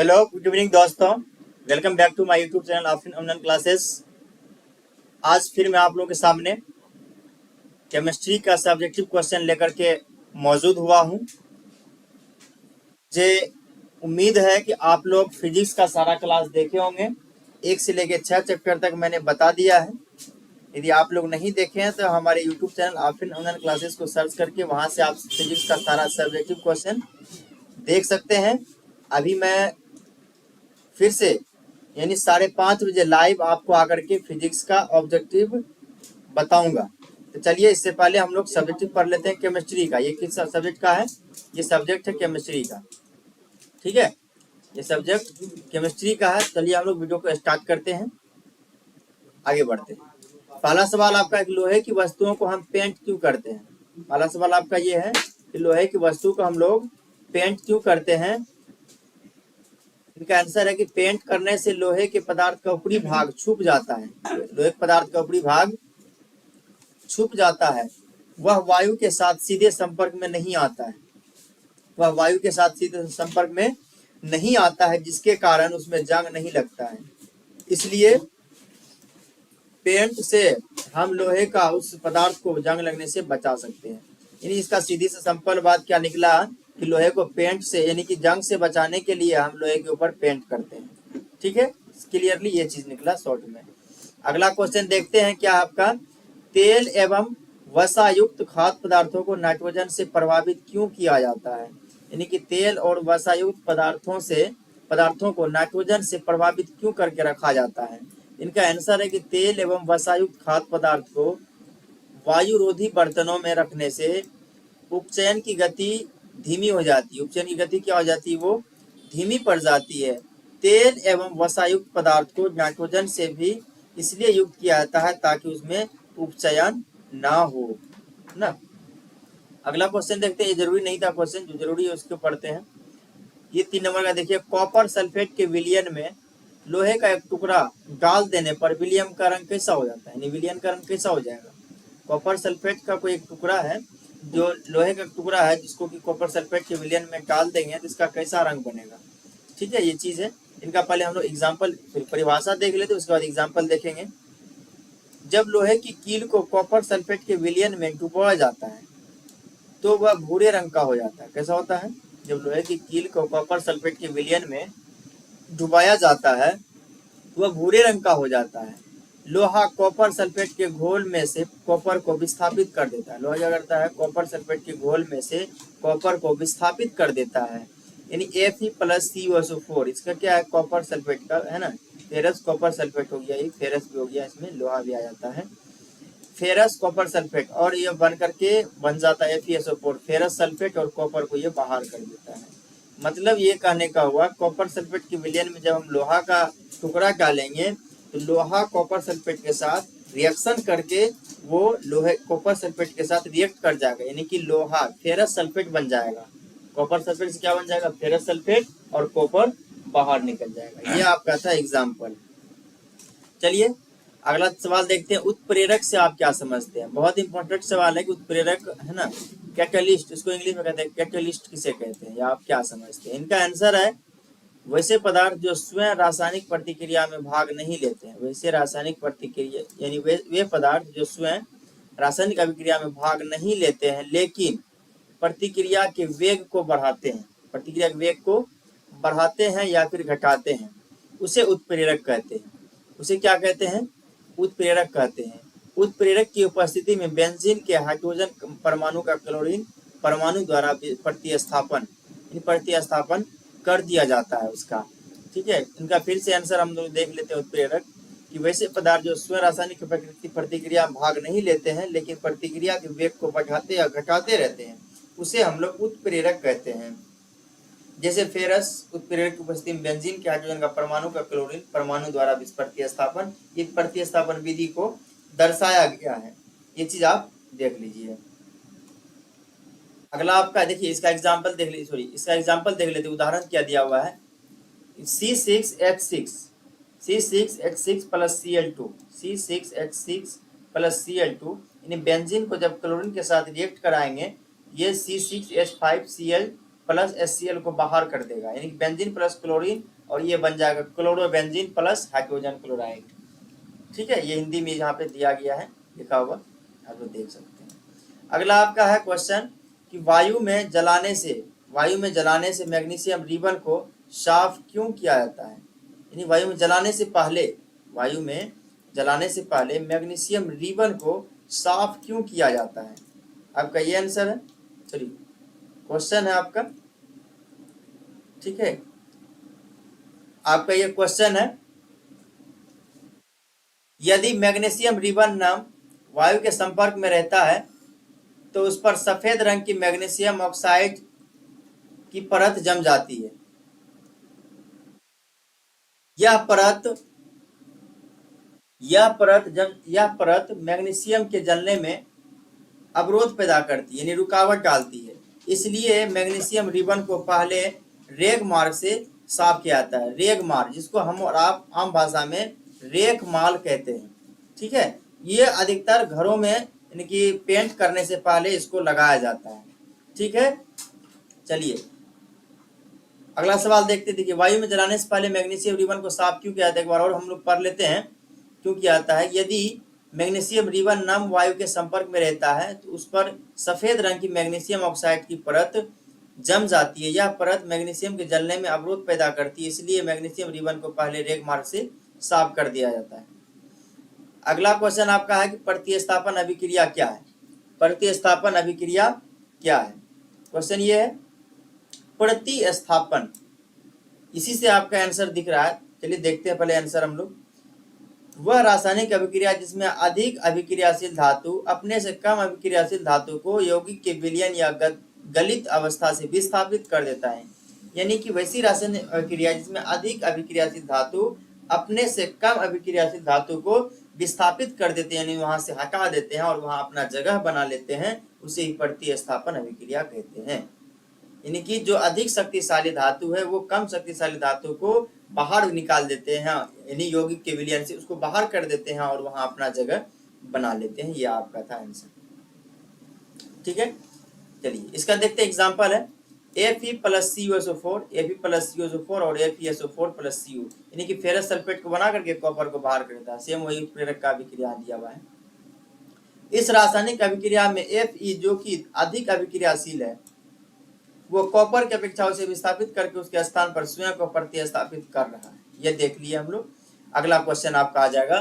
Hello, good evening दोस्तों। Welcome back to my YouTube channel Afreen online classes. आज फिर मैं आप लोगों के सामने केमिस्ट्री का सब्जेक्टिव क्वेश्चन लेकर के मौजूद हुआ हूं। मुझे उम्मीद है कि आप लोग फिजिक्स का सारा क्लास देखे होंगे। 1 से लेकर 6 चैप्टर तक मैंने बता दिया है। यदि आप लोग नहीं देखे हैं तो हमारे YouTube channel Afreen online classes को सर्च करके वहां से आप फिजिक्स का सारा सब्जेक्टिव क्वेश्चन देख सकते हैं। अभी मैं फिर से यानी 5:30 बजे लाइव आपको आकर के फिजिक्स का ऑब्जेक्टिव बताऊंगा। तो चलिए, इससे पहले हम लोग सब्जेक्टिव पढ़ लेते हैं केमिस्ट्री का। ये किस सब्जेक्ट का है? ये सब्जेक्ट है केमिस्ट्री का। ठीक है, ये सब्जेक्ट केमिस्ट्री का है। चलिए हम लोग वीडियो को स्टार्ट करते हैं, आगे बढ़ते हैं। पहला सवाल आपका, एक लोहे की वस्तुओं को हम पेंट क्यों करते हैं? पहला सवाल आपका ये है कि लोहे की वस्तु को हम लोग पेंट क्यों करते हैं। इनका आंसर है कि पेंट करने से लोहे के पदार्थ का ऊपरी भाग छुप जाता है। लोहे के पदार्थ का ऊपरी भाग छुप जाता है, वह वायु के साथ सीधे संपर्क में नहीं आता है। वह वायु के साथ सीधे संपर्क में नहीं आता है, जिसके कारण उसमें जंग नहीं लगता है। इसलिए पेंट से हम लोहे का उस पदार्थ को जंग लगने से बचा सकते हैं। यानी इसका सीधी से सिंपल बात क्या निकला कि लोहे को पेंट से यानी कि जंग से बचाने के लिए हम लोहे के ऊपर पेंट करते हैं। ठीक है, क्लियरली ये चीज निकला शॉर्ट में। अगला क्वेश्चन देखते हैं क्या आपका, तेल एवं वसायुक्त खाद्य पदार्थों को नाइट्रोजन से प्रभावित क्यों किया जाता है? यानी कि तेल और वसायुक्त पदार्थों को नाइट्रोजन से प्रभावित क्यों करके रखा जाता है? इनका आंसर है कि तेल एवं वसायुक्त खाद्य पदार्थ को वायुरोधी बर्तनों में रखने से उपचयन की गति धीमी हो जाती है। उपचयन की गति क्या हो जाती है? वो धीमी पड़ जाती है। तेल एवं वसायुक्त पदार्थ को नाइट्रोजन से भी इसलिए युक्त किया जाता है ताकि उसमें उपचयन ना हो ना। अगला क्वेश्चन देखते हैं। ये जरूरी नहीं था क्वेश्चन, जो जरूरी है उसको पढ़ते हैं। ये 3 नंबर का देखिए, कॉपर सल्फेट के विलयन में लोहे का एक टुकड़ा डाल देने पर विलियम का रंग कैसा हो जाता है? विलियन का रंग कैसा हो जाएगा? कॉपर सल्फेट का कोई एक टुकड़ा है, जो लोहे का टुकड़ा है, जिसको कि कॉपर सल्फेट के विलयन में डाल देंगे तो इसका कैसा रंग बनेगा? ठीक है, ये चीज है। इनका पहले हम लोग एग्जाम्पल परिभाषा देख लेते, उसके बाद एग्जाम्पल देखेंगे। जब लोहे की कील को कॉपर सल्फेट के विलयन में डुबोया जाता है तो वह भूरे रंग का हो जाता है। कैसा होता है? जब लोहे की कील को कॉपर सल्फेट के विलयन में डुबाया जाता है तो वह भूरे रंग का हो जाता है। लोहा कॉपर सल्फेट के घोल में से कॉपर को विस्थापित कर देता है। लोहा क्या करता है? कॉपर सल्फेट के घोल में से कॉपर को विस्थापित कर देता है। यानी Fe+CuSO4 इसका क्या है? कॉपर सल्फेट का है ना, फेरस कॉपर सल्फेट हो गया, ये फेरस भी हो गया, इसमें लोहा भी आ जाता है। फेरस कॉपर सल्फेट, और ये बन करके बन जाता है FeSO4। फेरस सल्फेट और कॉपर को ये बाहर कर देता है। मतलब ये कहने का हुआ, कॉपर सल्फेट के विलयन में जब हम लोहा का टुकड़ा डालेंगे तो लोहा कॉपर सल्फेट के साथ रिएक्शन करके वो लोहे कॉपर सल्फेट के साथ रिएक्ट कर जाएगा, यानी कि लोहा फेरस सल्फेट बन जाएगा। कॉपर सल्फेट से क्या बन जाएगा? फेरस सल्फेट, और कॉपर बाहर निकल जाएगा। ये आपका था एग्जाम्पल। चलिए अगला सवाल देखते हैं। उत्प्रेरक से आप क्या समझते हैं? बहुत इंपॉर्टेंट सवाल है कि उत्प्रेरक है ना, कैटलिस्ट, इसको इंग्लिश में कहते हैं कैटलिस्ट किसे कहते हैं, या आप क्या समझते हैं? इनका आंसर है वैसे पदार्थ जो स्वयं रासायनिक प्रतिक्रिया में भाग नहीं लेते हैं। वैसे रासायनिक प्रतिक्रिया यानी वे पदार्थ जो स्वयं रासायनिक अभिक्रिया में भाग नहीं लेते हैं लेकिन प्रतिक्रिया के वेग को बढ़ाते हैं। प्रतिक्रिया के वेग को बढ़ाते हैं या फिर घटाते हैं, उसे उत्प्रेरक कहते हैं। उसे क्या कहते हैं? उत्प्रेरक कहते हैं। उत्प्रेरक की उपस्थिति में बेंजीन के हाइड्रोजन परमाणु का क्लोरीन परमाणु द्वारा प्रतिस्थापन कर दिया जाता है उसका। ठीक है, इनका फिर से आंसर हम लोग देख लेते हैं। उत्प्रेरक कि वैसे पदार्थ जो स्वयं रासायनिक प्रतिक्रिया में भाग नहीं लेते हैं लेकिन प्रतिक्रिया के वेग को बढ़ाते या घटाते रहते हैं, उसे हम लोग उत्प्रेरक कहते हैं। जैसे फेरस उत्प्रेरक की उपस्थिति में बेंजीन के हाइड्रोजन का परमाणु का क्लोरीन परमाणु द्वारा प्रतिस्थापन, ये प्रतिस्थापन विधि को दर्शाया गया है। ये चीज आप देख लीजिए। अगला आपका देखिए, इसका एग्जाम्पल देख लीजिए, इसका एग्जाम्पल देख लेते, उदाहरण क्या दिया हुआ है। C6H6 plus Cl2, C6H6 plus Cl2, यानी बेंजीन को जब क्लोरीन के साथ रिएक्ट कराएंगे ये C6H5Cl प्लस HCl को बाहर कर देगा, यानी बेंजीन प्लस क्लोरीन, और ये बन जाएगा क्लोरोबेंजीन प्लस हाइड्रोजन क्लोराइड। ठीक है, ये हिंदी में यहाँ पे दिया गया है, लिखा हुआ, आप लोग देख सकते हैं। अगला आपका है क्वेश्चन कि वायु में जलाने से मैग्नीशियम रिबन को साफ क्यों किया जाता है, यानी वायु में जलाने से पहले मैग्नीशियम रिबन को साफ क्यों किया जाता है। आपका ये आंसर है, सॉरी क्वेश्चन है आपका। ठीक है, आपका ये क्वेश्चन है, यदि मैग्नीशियम रिबन नाम वायु के संपर्क में रहता है तो उस पर सफेद रंग की मैग्नीशियम ऑक्साइड की परत जम जाती है। यह परत मैग्नीशियम के जलने में अवरोध पैदा करती है, यानी रुकावट डालती है। इसलिए मैग्नीशियम रिबन को पहले रेग मार्ग से साफ किया जाता है। रेग मार्ग, जिसको हम और आप आम भाषा में रेख माल कहते हैं। ठीक है, ये अधिकतर घरों में यानी कि पेंट करने से पहले इसको लगाया जाता है। ठीक है, चलिए अगला सवाल देखते। देखिए, वायु में जलाने से पहले मैग्नीशियम रिबन को साफ क्यों किया जाता है, एक बार और हम लोग पढ़ लेते हैं क्यों किया जाता है। यदि मैग्नीशियम रिबन नम वायु के संपर्क में रहता है तो उस पर सफेद रंग की मैग्नीशियम ऑक्साइड की परत जम जाती है। यह परत मैग्नीशियम के जलने में अवरोध पैदा करती है, इसलिए मैग्नीशियम रिबन को पहले रेग मार्ग से साफ कर दिया जाता है। अगला क्वेश्चन आपका है कि प्रतिस्थापन अभिक्रिया क्या है। प्रतिस्थापन अभिक्रिया क्या है, क्वेश्चन ये है प्रतिस्थापन, इसी से आपका आंसर दिख रहा है। चलिए देखते हैं पहले आंसर हम लोग। वह रासायनिक अभिक्रिया जिसमें अधिक अभिक्रियाशील धातु अपने से कम अभिक्रियाशील धातु को यौगिक के विलयन या गलित अवस्था से विस्थापित कर देता है। यानी कि वैसी रासायनिक अभिक्रिया जिसमें अधिक अभिक्रियाशील धातु अपने से कम अभिक्रियाशील धातु को विस्थापित कर देते हैं, यानी वहां से हटा देते हैं और वहां अपना जगह बना लेते हैं, उसे ही प्रतिस्थापन अभिक्रिया कहते हैं। यानी कि जो अधिक शक्तिशाली धातु है वो कम शक्तिशाली धातु को बाहर निकाल देते हैं, यानी यौगिक के विलयन से उसको बाहर कर देते हैं और वहां अपना जगह बना लेते हैं। ये आपका था आंसर। ठीक है, चलिए इसका देखते हैं एग्जांपल है। Fe plus CuSO4, Fe plus CuSO4 और FeSO4 प्लस Cu, यानी कि फेरस सल्फेट को बना करके कॉपर को बाहर कर देता है। सेम वही उत्प्रेरक का अभिक्रिया दिया हुआ है। इस रासायनिक अभिक्रिया में Fe जो कि अधिक अभिक्रियाशील है वो कॉपर की अपेक्षा उसे विस्थापित करके उसके स्थान पर स्वयं को प्रतिस्थापित कर रहा है। ये देख लिए हम लोग। अगला क्वेश्चन आपका आ जाएगा।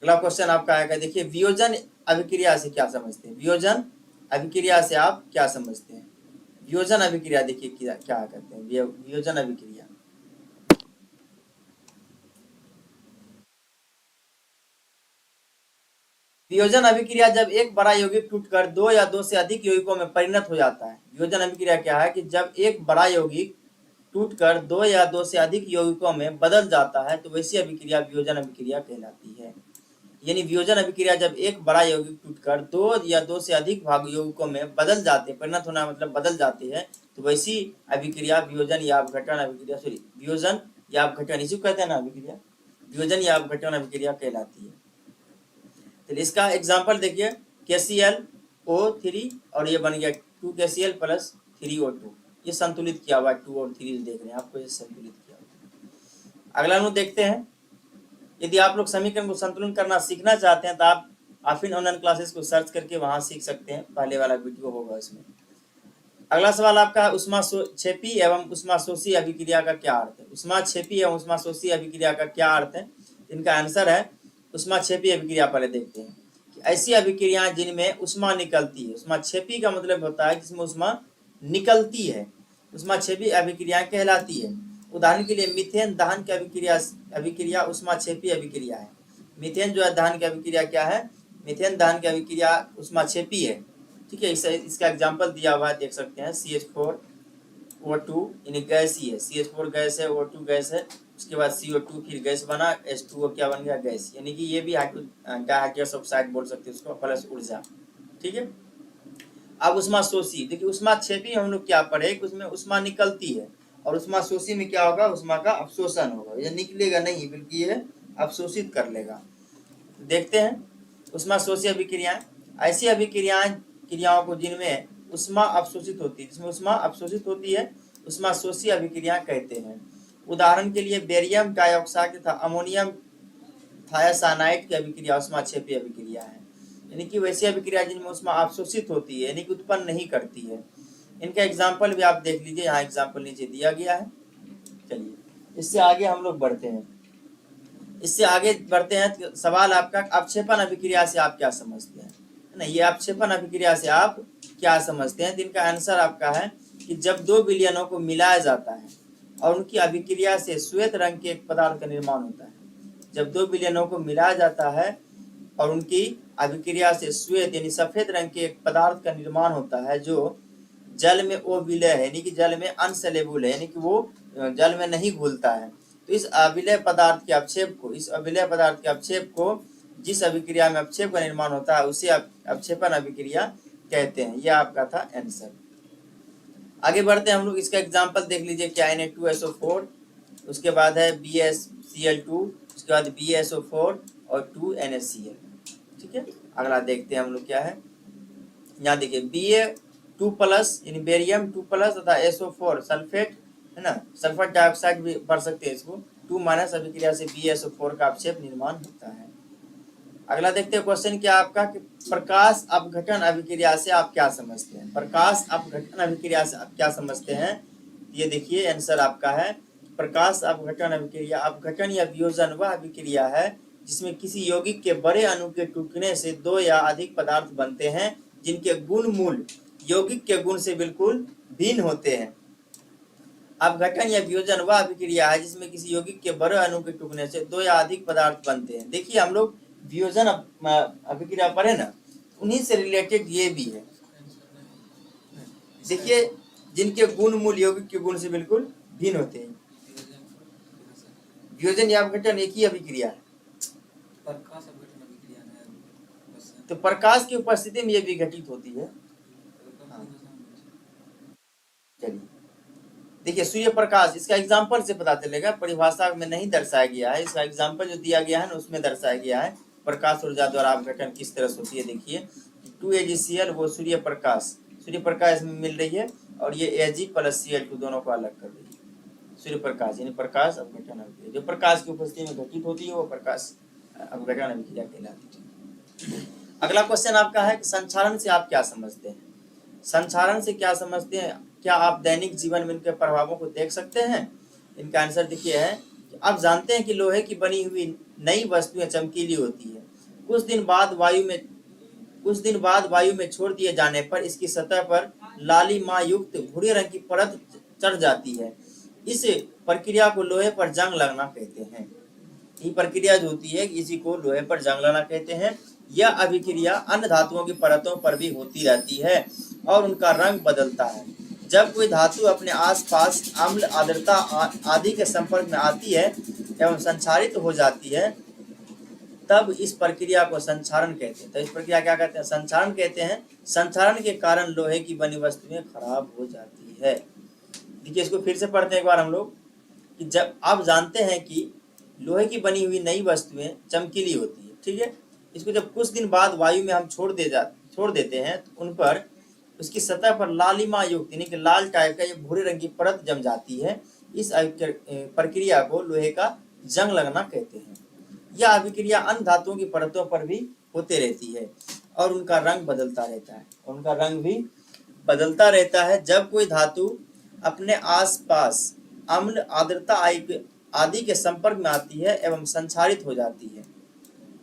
अगला क्वेश्चन आपका आएगा, देखिए वियोजन अभिक्रिया से क्या समझते हैं। वियोजन अभिक्रिया से आप क्या समझते हैं। वियोजन अभिक्रिया देखिए क्या कहते हैं। वियोजन अभिक्रिया, वियोजन अभिक्रिया जब एक बड़ा यौगिक टूटकर दो या दो से अधिक यौगिकों में परिणत हो जाता है। वियोजन अभिक्रिया क्या है कि जब एक बड़ा यौगिक टूटकर दो या दो से अधिक यौगिकों में बदल जाता है तो वैसी अभिक्रिया वियोजन अभिक्रिया कहलाती है। यानी वियोजन अभिक्रिया जब एक बड़ा यौगिक टूटकर दो या दो से अधिक भाग यौगिकों में बदल जाते हैं, परिणत होना मतलब बदल जाते हैं, तो वैसी अभिक्रिया वियोजन या अपघटन अभिक्रिया, सॉरी वियोजन या अपघटन, इसी को कहते हैं ना अभिक्रिया, वियोजन या अपघटन अभिक्रिया कहलाती है। तो इसका एग्जाम्पल देखिए, KClO3 और ये बन गया 2KCl प्लस 3O2, ये संतुलित किया हुआ 2 और 3 देख रहे हैं आपको, ये संतुलित किया हुआ। अगला हम देखते हैं, यदि आप लोग समीकरण को संतुलन करना सीखना चाहते हैं तो आप आफिन ऑनलाइन क्लासेस को सर्च करके वहां सीख सकते हैं, पहले वाला वीडियो होगा इसमें। अगला सवाल आपका, ऊष्माक्षेपी एवं ऊष्माशोषी अभिक्रिया का क्या अर्थ है। ऊष्माक्षेपी एवं ऊष्माशोषी अभिक्रिया का क्या अर्थ है, इनका आंसर है ऊष्माक्षेपी अभिक्रिया। पहले देखते हैं कि ऐसी अभिक्रियाएं जिनमें ऊष्मा निकलती है। ऊष्माक्षेपी का मतलब होता है जिसमें ऊष्मा निकलती है, ऊष्माक्षेपी अभिक्रियाएं कहलाती है। उदाहरण के लिए मीथेन दहन की अभिक्रिया ऊष्माक्षेपी अभिक्रिया है। मीथेन जो है दहन की अभिक्रिया क्या है, मीथेन दहन की अभिक्रिया ऊष्माक्षेपी है। ठीक है, इसका एग्जाम्पल दिया हुआ है, देख सकते हैं। CH4O2 यानी गैस ही है, CH4 गैस है, O2 गैस है, उसके बाद CO2 फिर गैस बना, H2O क्या बन गया, गैस। यानी कि ये भी डाइहाइड्रस ऑक्साइड बोल सकते हैं उसको, प्लस ऊर्जा। ठीक है, अब ऊष्माशोषी, देखिए ऊष्माक्षेपी हम लोग क्या पढ़े कि उसमें ऊष्मा निकलती है, और ऊष्माशोषी में क्या होगा, ऊष्मा का अवशोषण होगा। ये निकलेगा नहीं बल्कि ये अवशोषित कर लेगा। देखते हैं ऊष्माशोषी अभिक्रियाएं, ऐसी क्रियाओं को जिनमें उष्मा अवशोषित होती है, जिसमें उष्मा अवशोषित होती है उष्माशोषी अभिक्रिया कहते हैं। उदाहरण के लिए बेरियम डाइऑक्साइड तथा अमोनियम थायासाइनाइड की अभिक्रिया उष्माक्षेपी अभिक्रिया है, यानी कि वैसी अभिक्रिया जिनमें उष्मा अवशोषित होती है, यानी कि उत्पन्न नहीं करती है। इनका एग्जाम्पल भी आप देख लीजिए, यहाँ एग्जाम्पल नीचे दिया गया है। चलिए इससे आगे हम लोग बढ़ते हैं। तो सवाल आपका अवक्षेपण अभिक्रिया से आप क्या समझते हैं, है ना। ये अवक्षेपण अभिक्रिया से आप क्या समझते हैं, तो इनका आंसर आपका है कि जब दो विलयनों को मिलाया जाता है और उनकी अभिक्रिया से श्वेत रंग के एक पदार्थ का निर्माण होता है। जब दो विलयनों को मिलाया जाता है और उनकी अभिक्रिया से श्वेत यानी सफेद रंग के एक पदार्थ का निर्माण होता है जो जल में अविलय है, यानी कि जल में अनसेलेबल है, यानी कि वो जल में नहीं घुलता है। तो इस अविलय पदार्थ के अवक्षेप को जिस अभिक्रिया में अवक्षेप का निर्माण होता है उसे अवक्षेपण अभिक्रिया कहते हैं। यह आपका था आंसर। आगे बढ़ते हैं हम लोग। इसका एग्जांपल देख लीजिए क्या है। Na2SO4, उसके बाद है BaCl2, उसके बाद BaSO4 और 2NaCl। ठीक है, अगला देखते हैं हम लोग क्या है। यहाँ देखिए Ba2+ यानी बेरियम 2+ तथा SO4 सल्फेट, है ना, सल्फर डाइऑक्साइड भी पढ़ सकते हैं इसको। 2- अभिक्रिया से BaSO4 का अवक्षेप निर्माण होता है। अगला देखते हैं क्वेश्चन क्या आपका कि प्रकाश अपघटन अभिक्रिया से आप क्या समझते हैं। प्रकाश अपघटन अभिक्रिया से आप क्या समझते हैं, ये देखिए आंसर आपका है प्रकाश अपघटन अभिक्रिया। अपघटन या वियोजन वह अभिक्रिया है जिसमें किसी यौगिक के बड़े अणु के टूटने से दो या अधिक पदार्थ बनते हैं जिनके गुण मूल यौगिक के गुण से बिल्कुल भिन्न होते हैं। अपघटन या वियोजन वह अभिक्रिया है जिसमें किसी यौगिक के बड़े अणु के टूटने से दो या अधिक पदार्थ बनते हैं। देखिए हम लोग वियोजन अभिक्रिया पढ़े ना, उन्हीं से रिलेटेड ये भी है। देखिए जिनके गुण मूल यौगिक के गुण से बिल्कुल भिन्न होते हैं। वियोजन या अपघटन एक ही अभिक्रिया है। तो प्रकाश की उपस्थिति में ये विघटित होती है। चलिए देखिए सूर्य प्रकाश, इसका एग्जाम्पल से पता चलेगा, परिभाषा में नहीं दर्शाया गया है। इसका एग्जाम्पल जो दिया गया है ना उसमें दर्शाया गया है प्रकाश ऊर्जा द्वारा अपघटन किस तरह से होती है। देखिए 2AgCl वो सूर्य प्रकाश में मिल रही है और ये Ag+Cl2 दोनों को अलग कर रही है। सूर्य प्रकाश यानी प्रकाश अपघटन अभिक्रिया, जो प्रकाश की उपस्थिति में घटित होती है वो प्रकाश अपघटन अभिक्रिया कहलाती है। अगला क्वेश्चन आपका है कि संक्षारण से आप क्या समझते हैं। संक्षारण से क्या समझते हैं, क्या आप दैनिक जीवन में इनके प्रभावों को देख सकते हैं। इनका आंसर देखिए है कि आप जानते हैं कि लोहे की बनी हुई नई वस्तुएं चमकीली होती है। कुछ दिन बाद वायु में छोड़ दिए जाने पर इसकी सतह पर लालिमा युक्त भूरे रंग की परत चढ़ जाती है। इस प्रक्रिया को लोहे पर जंग लगना कहते हैं। ये प्रक्रिया जो होती है इसी को लोहे पर जंग लगना कहते हैं। यह अभिक्रिया अन्य धातुओं की परतों पर भी होती रहती है और उनका रंग बदलता है। जब कोई धातु अपने आसपास अम्ल, आर्द्रता आदि के संपर्क में आती है एवं संक्षारित हो जाती है तब इस प्रक्रिया को संक्षारण कहते हैं। तो इस प्रक्रिया क्या कहते हैं, संक्षारण कहते हैं। संक्षारण के कारण लोहे की बनी वस्तुएं खराब हो जाती है। देखिए इसको फिर से पढ़ते हैं एक बार हम लोग कि जब आप जानते हैं कि लोहे की बनी हुई नई वस्तुएं चमकीली होती है, ठीक है, इसको जब कुछ दिन बाद वायु में हम छोड़ देते हैं तो उन पर उसकी सतह पर लालिमा युक्त यानी कि लाल टाइप का ये भूरे रंग की परत जम जाती है। इस प्रक्रिया को लोहे का जंग लगना कहते हैं। यह अभिक्रिया अन्य धातुओं की परतों पर भी होते रहती है और उनका रंग बदलता रहता है। जब कोई धातु अपने आसपास अम्ल, आर्द्रता आदि के संपर्क में आती है एवं संक्षारित हो जाती है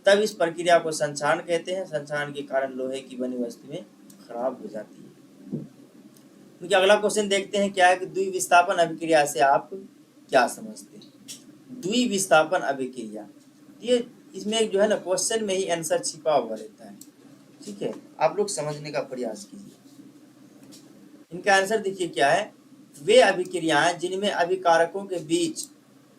तब इस प्रक्रिया को संक्षारण कहते हैं। संक्षारण के कारण लोहे की बनी वस्तुएं खराब हो जाती है। क्योंकि अगला क्वेश्चन देखते हैं क्या है कि द्विविस्थापन अभिक्रिया से आप क्या समझते हैं। द्विविस्थापन अभिक्रिया, ये इसमें जो है ना क्वेश्चन में ही आंसर छिपा हुआ रहता है। ठीक है, आप लोग समझने का प्रयास कीजिए। इनका आंसर देखिए क्या है, वे अभिक्रियाएं जिनमें अभिकारकों के बीच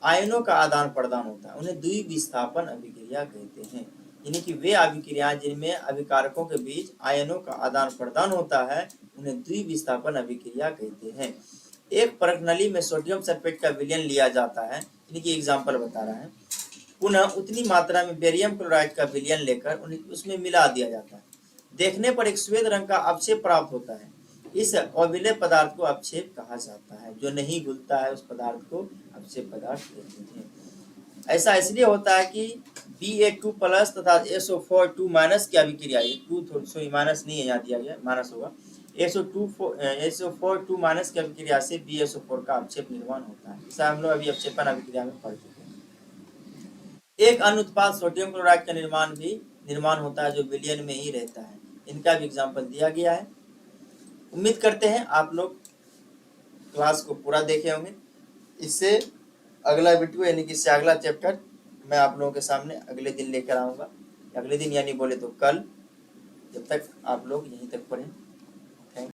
आयनों का आदान प्रदान होता है उन्हें द्विविस्थापन अभिक्रिया कहते हैं। यानी कि वे अभिक्रियाएं जिनमें अभिकारकों के बीच आयनों का आदान प्रदान होता है उन्हें द्विविस्थापन अभिक्रिया कहते हैं। एक परख नली में सोडियम सल्फेट का विलयन लिया जाता है, यानी कि एग्जाम्पल बता रहा है, पुनः उतनी मात्रा में बेरियम क्लोराइड का विलयन लेकर उसमें मिला दिया जाता है। देखने पर एक श्वेत रंग का अवक्षेप प्राप्त होता है। इस अविलेय पदार्थ को अपक्षेप कहा जाता है। जो नहीं घुलता है उस पदार्थ को अपक्षेप पदार्थ कहते हैं। ऐसा इसलिए होता है कि Ba2 प्लस तथा SO4 2 माइनस की अभिक्रिया, ये 2 थोड़ा माइनस नहीं है, यहाँ दिया गया माइनस होगा, SO4 2 माइनस की अभिक्रिया से BSO4 का अपक्षेप निर्माण होता है। ऐसा हम लोग अभी अपक्षेपण अभिक्रिया में पढ़ चुके हैं। एक अन्य उत्पाद सोडियम क्लोराइड का निर्माण होता है जो विलयन में ही रहता है। इनका भी एग्जाम्पल दिया गया है। उम्मीद करते हैं आप लोग क्लास को पूरा देखे होंगे। इससे अगला वीडियो यानी कि इससे अगला चैप्टर मैं आप लोगों के सामने अगले दिन लेकर आऊँगा। अगले दिन यानी बोले तो कल। जब तक आप लोग यहीं तक पढ़ें।